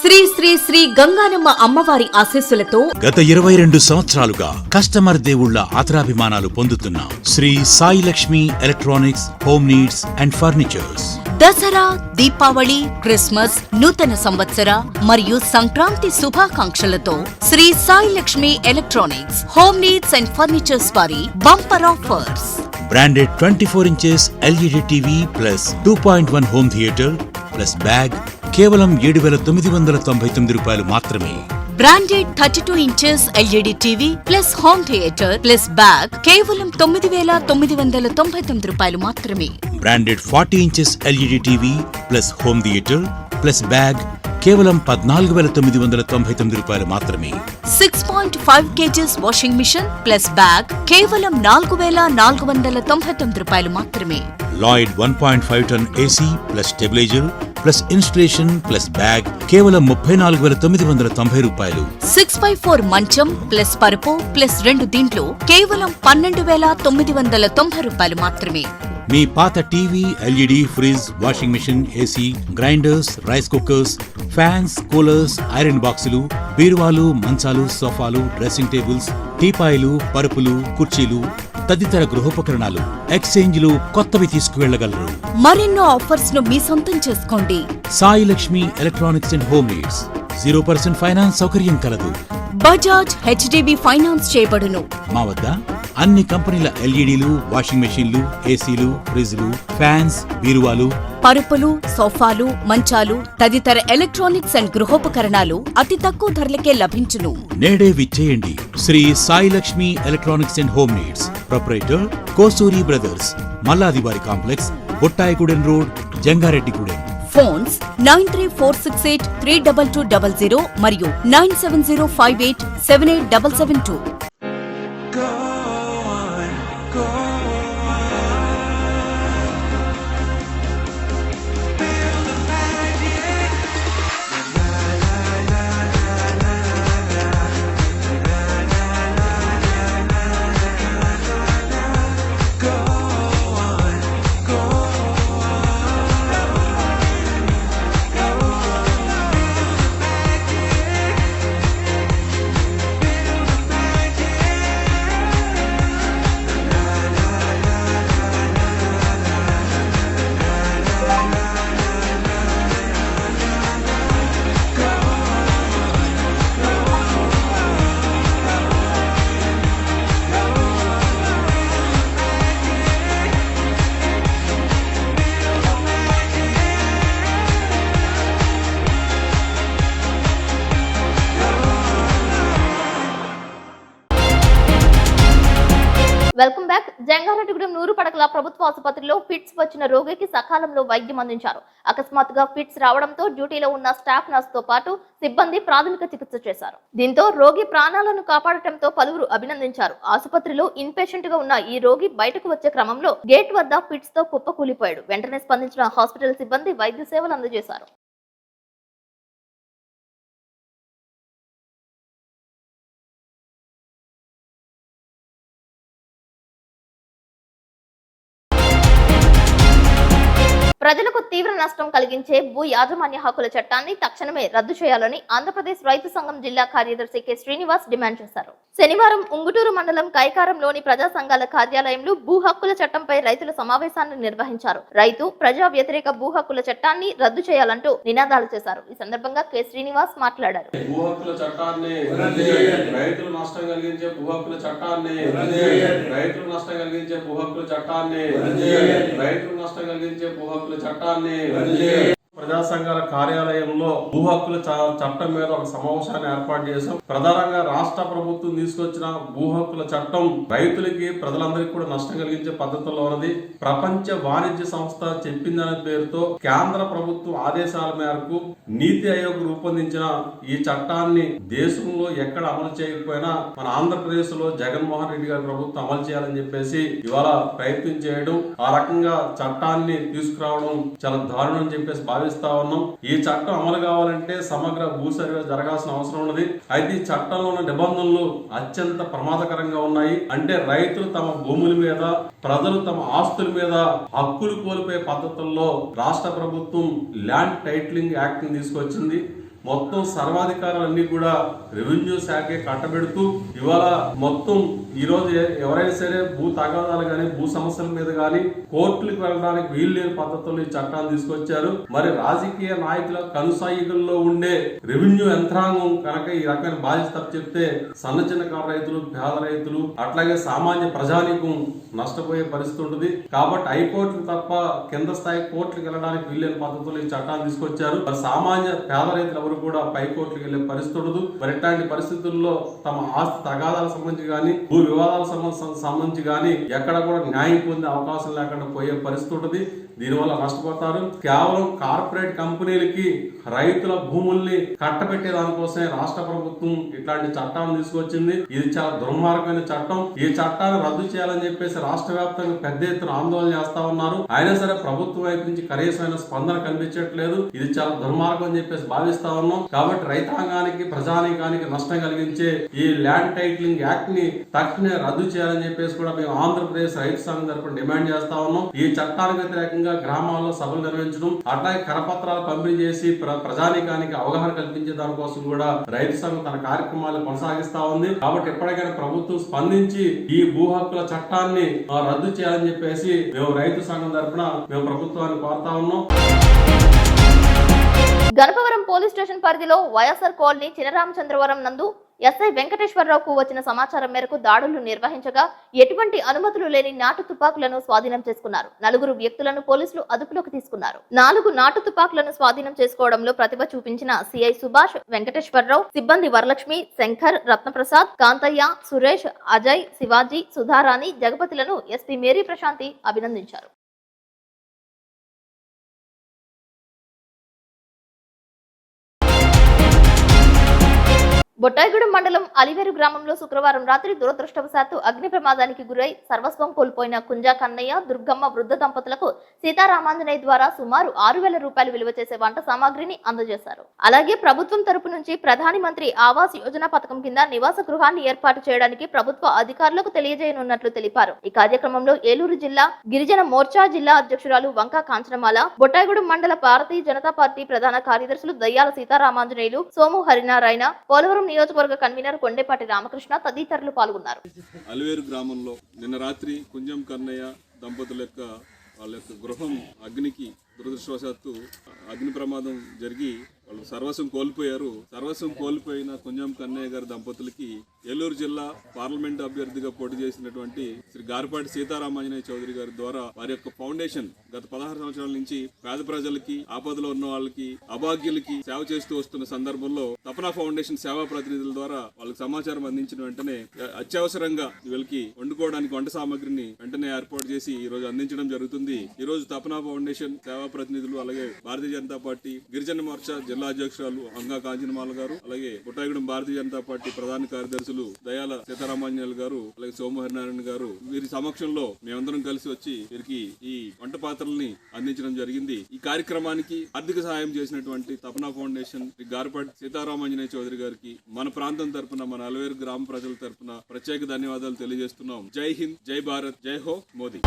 శ్రీ శ్రీ శ్రీ గంగానమ్మ అమ్మవారి ఆశీస్సులతో గత 22 సంవత్సరాలుగా కస్టమర్ దేవుళ్ల ఆదరాభిమానాలు పొందుతున్న Shri Sai Lakshmi electronics, home needs and furnitures Dasara, Deepavali, Christmas, నూతన సంవత్సర మరియు సంక్రాంతి శుభాకాంక్షలతో Shri Sai Lakshmi electronics, home needs and furnitures వారి bumper offers. Branded 24 inches LED TV plus 2.1 home theatre plus bag కేవలం 7,999 రూపాయలు మాత్రమే. Branded 32 inches LED TV plus home theatre plus bag కేవలం 9,999 రూపాయలు మాత్రమే. Branded 40 inches LED TV plus home theatre plus bag కేవలం 14,999 రూపాయలు మాత్రమే. 6.5 kgs washing machine plus bag కేవలం 4,499 రూపాయలు మాత్రమే. Lloyd 1.5 ton AC plus stabiliser plus installation plus bag కేవలం 34,990 రూపాయలు. 6x4 మంచం ప్లస్ పరుపు ప్లస్ 2 దిండ్లు కేవలం 12,990 రూపాయలు మాత్రమే. మీ పాత TV, LED, fridge, washing machine, AC, grinders, rice cookers, fans, coolers, iron బాక్సులు, బీరువాలు, మంచాలు, సోఫాలు, డ్రెస్సింగ్ టేబుల్స్, టీపాయిలు, పరుపులు, కుర్చీలు తదితర గృహోపకరణాలు ఎక్స్చేంజ్లు కొత్తవి తీసుకువెళ్లగలరు. మరెన్నో ఆఫర్స్ ను మీ సొంతం చేసుకోండి. Sai Lakshmi electronics and home needs 0% finance సౌకర్యం కలదు. బజాజ్ హెచ్డిబి ఫైనాన్స్ చేయబడును. మా వద్ద అన్ని కంపెనీల ఎల్ఈడీలు, వాషింగ్ మెషీన్లు, ఏసీలు, ఫ్రిజ్లు, ఫ్యాన్స్, బీరువాలు, పరుపులు, సోఫాలు, మంచాలు తదితర ఎలక్ట్రానిక్స్ అండ్ గృహోపకరణాలు అతి తక్కువ ధరలకే లభించును. నేడే విచ్చేయండి. Shri Sai Lakshmi electronics and home needs, proprietor Kosuri brothers, మల్లాదివారి complex, Bottayigudem road, Jangareddygudem. Phones 9346832200 మరియు 9705878772. Welcome back. జంగారెడ్డిగూడెం 100 పడకల ప్రభుత్వ ఆసుపత్రిలో ఫిట్స్ వచ్చిన రోగికి సకాలంలో వైద్యం అందించారు. అకస్మాత్తుగా ఫిట్స్ రావడంతో డ్యూటీలో ఉన్న స్టాఫ్ నర్స్ తో పాటు సిబ్బంది ప్రాథమిక చికిత్స చేశారు. దీంతో రోగి ప్రాణాలను కాపాడటంతో పలువురు అభినందించారు. ఆసుపత్రిలో ఇన్ పేషెంట్ గా ఉన్న ఈ రోగి బయటకు వచ్చే క్రమంలో గేట్ వద్ద ఫిట్స్ తో కుప్పకూలిపోయాడు. వెంటనే స్పందించిన హాస్పిటల్ సిబ్బంది వైద్య సేవలు అందజేశారు. ప్రజలకు తీవ్ర నష్టం కలిగించే భూ యాజమాన్య హక్కుల చట్టాన్ని తక్షణమే రద్దు చేయాలని ఆంధ్రప్రదేశ్ రైతు సంఘం జిల్లా కార్యదర్శి కె శ్రీనివాస్ డిమాండ్ చేశారు. శనివారం ఉంగుటూరు మండలం కైకారంలోని ప్రజా సంఘాల కార్యాలయంలో భూ హక్కుల చట్టంపై రైతుల సమావేశాన్ని నిర్వహించారు. రైతు ప్రజా వ్యతిరేక భూ హక్కుల చట్టాన్ని రద్దు చేయాలంటూ నినాదాలు చేశారు. ఈ సందర్భంగా కె శ్రీనివాస్ మాట్లాడారు. భూ హక్కుల చట్టాన్ని రైతులు నష్టం కలిగించే భూ హక్కుల చట్టాన్ని రైతులు నష్టం కలిగించే భూ హక్కుల చట్టాన్ని రైతులు నష్టం కలిగించే భూ హక్కుల చట్టాన్ని ప్రజా సంఘాల కార్యాలయంలో భూ హక్కుల చట్టం మీద ఒక సమావేశాన్ని ఏర్పాటు చేశాం. ప్రధానంగా రాష్ట్ర ప్రభుత్వం తీసుకొచ్చిన భూ హక్కుల చట్టం రైతులకి ప్రజలందరికీ కూడా నష్టం కలిగించే పద్ధతిలో ఉన్నది. ప్రపంచ వాణిజ్య సంస్థ చెప్పిందనే పేరుతో కేంద్ర ప్రభుత్వం ఆదేశాల మేరకు నీతి ఆయోగ్ రూపొందించిన ఈ చట్టాన్ని దేశంలో ఎక్కడ అమలు చేయకపోయినా మన ఆంధ్రప్రదేశ్ లో జగన్మోహన్ రెడ్డి గారి ప్రభుత్వం అమలు చేయాలని చెప్పేసి ఇవాళ ప్రయత్నం చేయడం, ఆ రకంగా చట్టాన్ని తీసుకురావడం చాలా దారుణం అని చెప్పేసి భావిస్తా ఉన్నాం. ఈ చట్టం అమలు కావాలంటే సమగ్ర భూ సర్వే జరగాల్సిన అవసరం ఉన్నది. అయితే ఈ చట్టంలో ఉన్న నిబంధనలు అత్యంత ప్రమాదకరంగా ఉన్నాయి. అంటే రైతులు తమ భూముల మీద, ప్రజలు తమ ఆస్తుల మీద హక్కులు కోల్పోయే పద్ధతుల్లో రాష్ట్ర ప్రభుత్వం ల్యాండ్ టైటిలింగ్ యాక్ట్ ని తీసుకొచ్చింది. మొత్తం సర్వాధికారాలన్నీ కూడా రెవెన్యూ శాఖే కట్టబెడుతూ ఇవాళ మొత్తం ఈ రోజు ఎవరైనా సరే భూ తగాదాలు గాని భూ సమస్యల మీద గాని కోర్టులకు వెళ్ళడానికి వీలు లేని పద్ధతుల్లో ఈ చట్టాన్ని తీసుకొచ్చారు. మరి రాజకీయ నాయకుల కనుసాయిగుల్లో ఉండే రెవెన్యూ యంత్రాంగం కనుక ఈ రకమైన బాధ్యత చెప్తే సన్న చిన్నకారు రైతులు, పేద రైతులు, అట్లాగే సామాన్య ప్రజానీకం నష్టపోయే పరిస్థితి ఉంటుంది. కాబట్టి హైకోర్టులు తప్ప కింద స్థాయి కోర్టులకు వెళ్ళడానికి వీల్లేని పద్ధతుల్లో ఈ చట్టాన్ని తీసుకొచ్చారు. మరి సామాన్య పేద రైతులు ఎవరు కూడా పై కోర్టులకు వెళ్లే పరిస్థితి ఉండదు. మరి ఇట్లాంటి పరిస్థితుల్లో తమ ఆస్తి తగాదాలకు సంబంధించి గానీ భూ వివాదాలకు సంబంధించి గానీ ఎక్కడ కూడా న్యాయం పొందే అవకాశం లేకుండా పోయే పరిస్థితి ఉంటుంది. దీనివల్ల నష్టపోతారు. కేవలం కార్పొరేట్ కంపెనీలకి రైతుల భూముల్ని కట్టబెట్టే దానికోసమే రాష్ట్ర ప్రభుత్వం ఇట్లాంటి చట్టాన్ని తీసుకొచ్చింది. ఇది చాలా దుర్మార్గమైన చట్టం. ఈ చట్టాన్ని రద్దు చేయాలని చెప్పేసి రాష్ట్ర వ్యాప్తంగా పెద్ద ఎత్తున ఆందోళన చేస్తా ఉన్నారు. అయినా సరే ప్రభుత్వం వైపు నుంచి కనీసమైన స్పందన కనిపించట్లేదు. ఇది చాలా దుర్మార్గం అని చెప్పేసి భావిస్తా ఉన్నాం. కాబట్టి రైతాంగానికి, ప్రజానీకానికి నష్టం కలిగించే ఈ ల్యాండ్ టైటిలింగ్ యాక్ట్ ని తక్షణమే రద్దు చేయాలని చెప్పేసి కూడా మేము ఆంధ్రప్రదేశ్ రైతు సంఘం తరపున డిమాండ్ చేస్తా ఉన్నాం. ఈ చట్టానికి వ్యతిరేకంగా గ్రామాల్లో సభలు నిర్వహించడం, అట్లాగే కరపత్రాలు పంపిణీ చేసి ప్రజానీకానికి అవగాహన కల్పించే దానికోసం కూడా రైతు సంఘం తన కార్యక్రమాలు కొనసాగిస్తా ఉంది. కాబట్టి ఎప్పటికైనా ప్రభుత్వం స్పందించి ఈ భూ హక్కుల చట్టాన్ని రద్దు చేయాలని చెప్పేసి మేము రైతు సంఘం తరపున మేము ప్రభుత్వాన్ని కోరుతా ఉన్నాం. గణపవరం పోలీస్ స్టేషన్ పరిధిలో వైఎస్ఆర్ కాలనీ చినరామచంద్రవరం నందు ఎస్ఐ వెంకటేశ్వరరావుకు వచ్చిన సమాచారం మేరకు దాడులు నిర్వహించగా ఎటువంటి అనుమతులు లేని నాటు తుపాకులను స్వాధీనం చేసుకున్నారు. 4 వ్యక్తులను పోలీసులు అదుపులోకి తీసుకున్నారు. 4 నాటు తుపాకులను స్వాధీనం చేసుకోవడంలో ప్రతిభ చూపించిన సిఐ సుభాష్, వెంకటేశ్వరరావు, సిబ్బంది వరలక్ష్మి, శంకర్, రత్నప్రసాద్, కాంతయ్య, సురేష్, అజయ్, శివాజీ, సుధారాణి, జగపతిలను ఎస్పీ మేరీ ప్రశాంతి అభినందించారు. బొట్టాయిగూడెం మండలం అలివేరు గ్రామంలో శుక్రవారం రాత్రి దురదృష్టవశాత్తు అగ్ని ప్రమాదానికి గురై సర్వస్వం కోల్పోయిన కుంజా కన్నయ్య, దుర్గమ్మ వృద్ధ దంపతులకు సీతారామాంజనేయ ద్వారా సుమారు 6,000 రూపాయలు విలువ చేసే వంట సామాగ్రిని అందజేశారు. అలాగే ప్రభుత్వం తరపు నుంచి ప్రధాని మంత్రి ఆవాస్ యోజన పథకం కింద నివాస గృహాన్ని ఏర్పాటు చేయడానికి ప్రభుత్వ అధికారులకు తెలియజేయనున్నట్లు తెలిపారు. ఈ కార్యక్రమంలో ఏలూరు జిల్లా గిరిజన మోర్చా జిల్లా అధ్యక్షురాలు వంకా కాంచనమాల, బొట్టాయిగూడెం మండల భారతీయ జనతా పార్టీ ప్రధాన కార్యదర్శులు దయ్యాల సీతారామాంజనేయులు, సోము హరినారాయణ, పోలవరం నియోజకవర్గ కన్వీనర్ కొండేపాటి రామకృష్ణ తదితరులు పాల్గొన్నారు. అలివేరు గ్రామంలో నిన్న రాత్రి కుంజం కన్నయ్య దంపతుల వాళ్ళ యొక్క గృహం అగ్నికి దురదృష్టవశాత్తు అగ్ని ప్రమాదం జరిగి వాళ్ళు సర్వస్వం కోల్పోయారు. సర్వస్వం కోల్పోయిన కుంజం కన్నయ్య గారి దంపతులకి ఏలూరు జిల్లా పార్లమెంట్ అభ్యర్థిగా పోటీ చేసినటువంటి శ్రీ గారపాటి సీతారామాంజనేయ చౌదరి గారి ద్వారా వారి యొక్క ఫౌండేషన్ గత 16 సంవత్సరాల నుంచి పేద ప్రజలకి, ఆపదలో ఉన్న వాళ్ళకి, అభాగ్యులకి సేవ చేస్తూ వస్తున్న సందర్భంలో తపనా ఫౌండేషన్ సేవా ప్రతినిధుల ద్వారా వాళ్ళకి సమాచారం అందించిన వెంటనే అత్యవసరంగా వీళ్ళకి వండుకోవడానికి వంట సామాగ్రిని వెంటనే ఏర్పాటు చేసి ఈ రోజు అందించడం జరుగుతుంది. ఈ రోజు తపనా ఫౌండేషన్ సేవా ప్రతినిధులు, అలాగే భారతీయ జనతా పార్టీ గిరిజన మోర్చా జిల్లా అధ్యక్షురాలు అంగా కాంచనమాల గారు, అలాగే పుట్టాయిగూడెం భారతీయ జనతా పార్టీ ప్రధాన కార్యదర్శులు దయాల సీతారామాంజనేయులు గారు, అలాగే సోమహరినారాయణ గారు, వీరి సమక్షంలో మేమందరం కలిసి వచ్చి వీరికి ఈ వంట పాత్రల్ని అందించడం జరిగింది. ఈ కార్యక్రమానికి ఆర్థిక సహాయం చేసినటువంటి తపనా ఫౌండేషన్ గారపాటి సీతారామాంజనేయ చౌదరి గారికి మన ప్రాంతం తరపున, మన అలవేరు గ్రామ ప్రజల తరపున ప్రత్యేక ధన్యవాదాలు తెలియజేస్తున్నాం. జై హింద్, జై భారత్, జై హో మోదీ.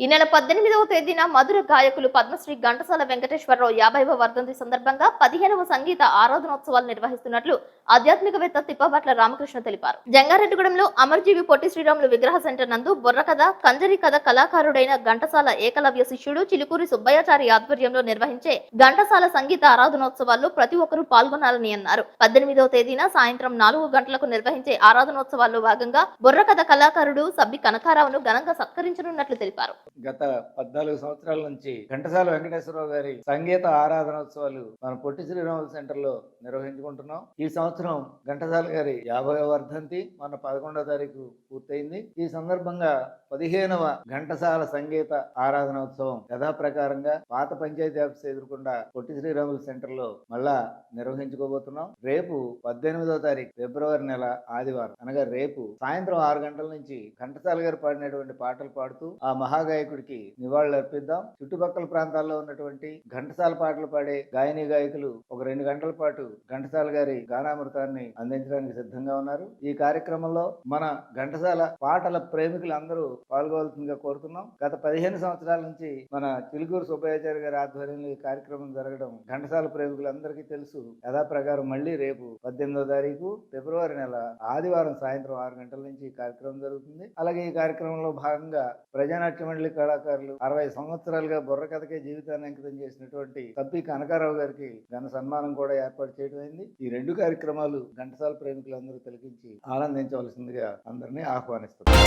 ఈ నెల 18వ తేదీన మధుర గాయకులు పద్మశ్రీ ఘంటసాల వెంకటేశ్వరరావు 50వ వర్ధంతి సందర్భంగా 15వ సంగీత ఆరాధనోత్సవాలు నిర్వహిస్తున్నట్లు ఆధ్యాత్మికవేత్త తిప్పబాట్ల రామకృష్ణ తెలిపారు. జంగారెడ్డిగూడెంలో అమర్జీవి పొట్టి శ్రీరాములు విగ్రహ సెంటర్ నందు బుర్రకథ, కంజరి కథ కళాకారుడైన ఘంటసాల ఏకలవ్య శిష్యుడు చిలుకూరి సుబ్బయ్యాచారి ఆధ్వర్యంలో నిర్వహించే ఘంటసాల సంగీత ఆరాధనోత్సవాల్లో ప్రతి ఒక్కరూ పాల్గొనాలని అన్నారు. 18వ తేదీన సాయంత్రం 4 గంటలకు నిర్వహించే ఆరాధనోత్సవాల్లో భాగంగా బుర్రకథ కళాకారుడు సబ్బి కనకారావును ఘనంగా సత్కరించనున్నట్లు తెలిపారు. గత 14 సంవత్సరాల నుంచి ఘంటసాల వెంకటేశ్వరరావు గారి సంగీత ఆరాధనోత్సవాలు మన పొట్టి శ్రీరాములు సెంటర్ లో నిర్వహించుకుంటున్నాం. ఈ సంవత్సరం ఘంటసాల గారి 50వ వర్ధంతి మన 11వ తారీఖు పూర్తయింది. ఈ సందర్భంగా 15వ ఘంటసాల సంగీత ఆరాధనోత్సవం యథాప్రకారంగా పాత పంచాయతీ ఆఫీస్ ఎదురుకుండా పొట్టి శ్రీరాములు సెంటర్ లో మళ్ళా నిర్వహించుకోబోతున్నాం. రేపు 18వ తారీఖు ఫిబ్రవరి నెల ఆదివారం అనగా రేపు సాయంత్రం 6 గంటల నుంచి ఘంటసాల గారు పాడినటువంటి పాటలు పాడుతూ ఆ మహాగాయకుడికి నివాళులు అర్పిద్దాం. చుట్టుపక్కల ప్రాంతాల్లో ఉన్నటువంటి ఘంటసాల పాటలు పాడే గాయని గాయకులు ఒక 2 గంటల పాటు ఘంటసాల గారి గానామృతాన్ని అందించడానికి సిద్ధంగా ఉన్నారు. ఈ కార్యక్రమంలో మన ఘంటసాల పాటల ప్రేమికులందరూ పాల్గొవాల్సిందిగా కోరుతున్నాం. గత 15 సంవత్సరాల నుంచి మన చిలుకూరు సుబ్బయ్యాచారి గారి ఆధ్వర్యంలో ఈ కార్యక్రమం జరగడం ఘంటసాల ప్రేమికులందరికీ తెలుసు. యథాప్రకారం మళ్ళీ రేపు 18వ తారీఖు ఫిబ్రవరి నెల ఆదివారం సాయంత్రం 6 గంటల నుంచి ఈ కార్యక్రమం జరుగుతుంది. అలాగే ఈ కార్యక్రమంలో భాగంగా ప్రజానాట్య మండలి కళాకారులు 60 సంవత్సరాలుగా బుర్రకథకే జీవితాన్ని అంకితం చేసినటువంటి సబ్బి కనకారావు గారికి ఘన సన్మానం కూడా ఏర్పాటు చేయడం అయింది. ఈ 2 కార్యక్రమాలు ఘంటసాల ప్రేమికులందరూ తిలకించి ఆనందించవలసిందిగా అందరినీ ఆహ్వానిస్తున్నారు.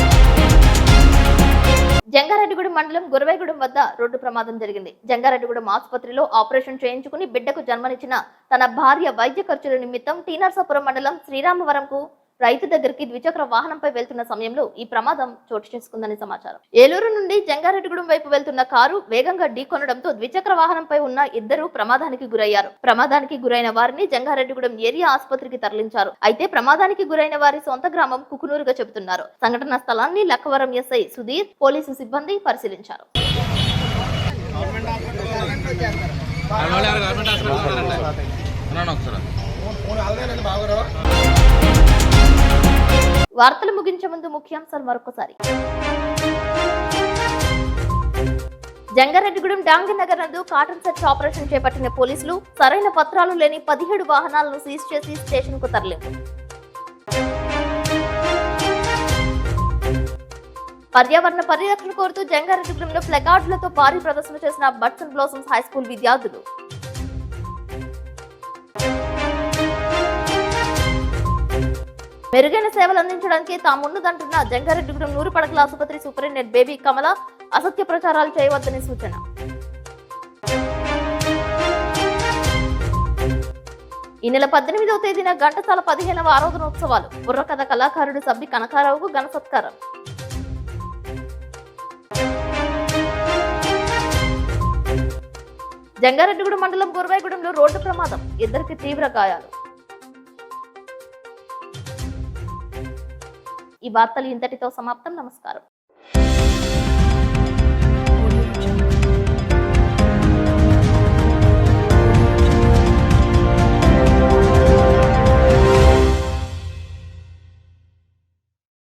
జంగారెడ్డిగూడెం మండలం గురవైగూడెం వద్ద రోడ్డు ప్రమాదం జరిగింది. జంగారెడ్డిగూడెం ఆసుపత్రిలో ఆపరేషన్ చేయించుకుని బిడ్డకు జన్మనిచ్చిన తన భార్య వైద్య ఖర్చుల నిమిత్తం టీ నరసాపురం మండలం శ్రీరామవరంకు రైతు దగ్గరికి ద్విచక్ర వాహనంపై వెళ్తున్న సమయంలో ఈ ప్రమాదం చోటు చేసుకుందని సమాచారం. ఏలూరు నుండి జంగారెడ్డిగూడెం వైపు వెళ్తున్న కారు వేగంగా ఢీకొనడంతో ద్విచక్ర వాహనంపై ఉన్న ఇద్దరు ప్రమాదానికి గురయ్యారు. ప్రమాదానికి గురైన వారిని జంగారెడ్డిగూడెం ఏరియా ఆసుపత్రికి తరలించారు. అయితే ప్రమాదానికి గురైన వారి సొంత గ్రామం కుకునూరుగా చెబుతున్నారు. సంఘటనా స్థలాన్ని లక్కవరం ఎస్ఐ సుధీర్, పోలీసు సిబ్బంది పరిశీలించారు. వార్తలు ముగించే ముందు ముఖ్యాంశాలు మరొకసారి. జంగారెడ్డిగూడెం డాంగినగర్ నందు కాటన్ సెర్చ్ ఆపరేషన్ చేపట్టిన పోలీసులు సరైన పత్రాలు లేని 17 వాహనాలను సీజ్ చేసి స్టేషన్ కు తరలింపు. పర్యావరణ పరిరక్షణ కోరుతూ జంగారెడ్డిగూడెంలో ప్లకార్డులతో భారీ ప్రదర్శన చేసిన buds and blossoms high school విద్యార్థులు. మెరుగైన సేవలు అందించడానికి తామున్నదంటున్న జంగారెడ్డిగూడెం 100 పడకల ఆసుపత్రి సూపరింటెండెంట్ బేబీ కమల అసత్య ప్రచారాలు చేయవద్దని సూచన. ఈ నెల 18వ తేదీన ఘంటసాల 15వ ఆరాధనోత్సవాలు. బుర్రకథ కళాకారుడు సబ్బి కనకారావుకు ఘన సత్కారం. జంగారెడ్డిగూడెం మండలం గురవైగూడెంలో రోడ్డు ప్రమాదం, 2 తీవ్ర గాయాలు. ఈ వార్తలు ఇంతటితో సమాప్తం. నమస్కారం.